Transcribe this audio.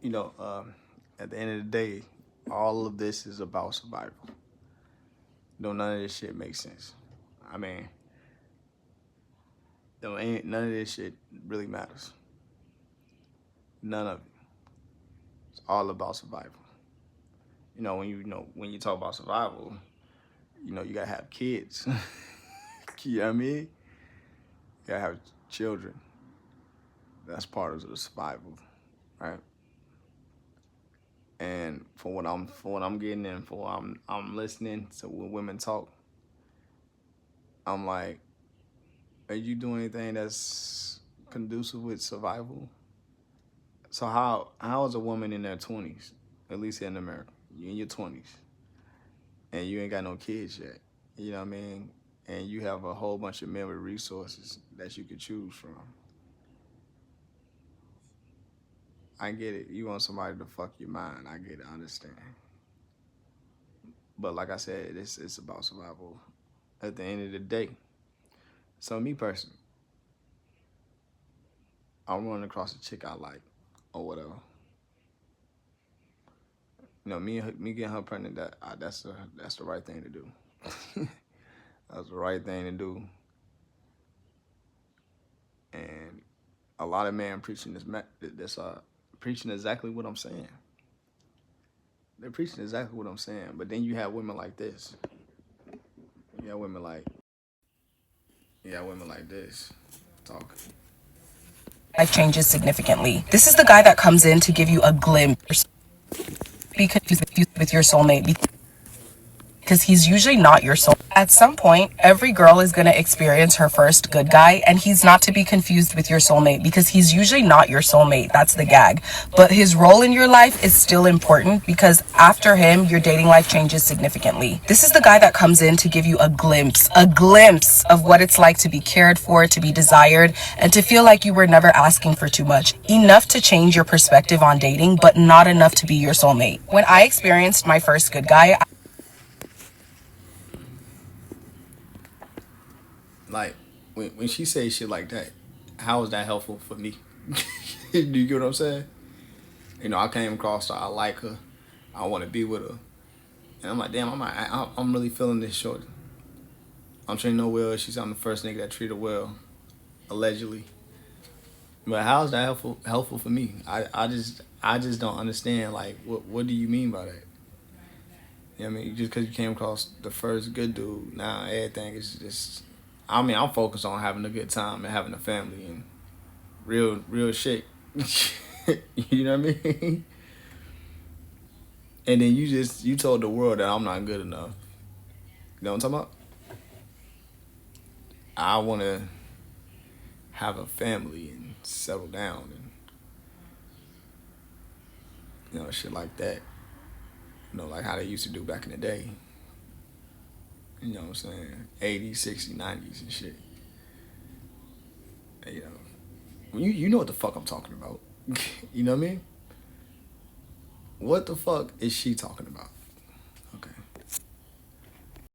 you know, at the end of the day, all of this is about survival. No, none of this shit makes sense. I mean, no, ain't none of this shit really matters. None of it. It's all about survival. When you talk about survival, you gotta have kids. You know what I mean? You gotta have children. That's part of the survival, right? And for what I'm getting in, for what I'm listening to when women talk, I'm like, are you doing anything that's conducive with survival? So how is a woman in their 20s, at least in America, you in your 20s, and you ain't got no kids yet, you know what I mean? And you have a whole bunch of memory resources that you could choose from. I get it. You want somebody to fuck your mind. I get it. I understand. But like I said, it's about survival at the end of the day. So me personally, I'm running across a chick I like or whatever. Me getting her pregnant. That's the right thing to do. That's the right thing to do. And a lot of men preaching this preaching exactly what I'm saying. They're preaching exactly what I'm saying. But then you have women like this. You have women like this talking. Life changes significantly. This is the guy that comes in to give you a glimpse. Be confused with your soulmate because he's usually not your soul. At some point, every girl is going to experience her first good guy, and he's not to be confused with your soulmate because he's usually not your soulmate. That's the gag. But his role in your life is still important because after him, your dating life changes significantly. This is the guy that comes in to give you a glimpse of what it's like to be cared for, to be desired, and to feel like you were never asking for too much. Enough to change your perspective on dating, but not enough to be your soulmate. When I experienced my first good guy, Like when she says shit like that, how is that helpful for me? Do you get what I'm saying? I came across her, I like her, I want to be with her, and I'm like, damn, I'm really feeling this shorty. I'm treating her well. She's I'm the first nigga that treated her well, allegedly. But how is that helpful for me? I just don't understand. Like, what do you mean by that? You know what I mean? Just because you came across the first good dude, now everything is just. I mean, I'm focused on having a good time and having a family and real shit. You know what I mean? And then you told the world that I'm not good enough. You know what I'm talking about? I want to have a family and settle down and shit like that. Like how they used to do back in the day. You know what I'm saying? 80s, 60s, 90s and shit. You know, you know what the fuck I'm talking about. You know what I mean? What the fuck is she talking about?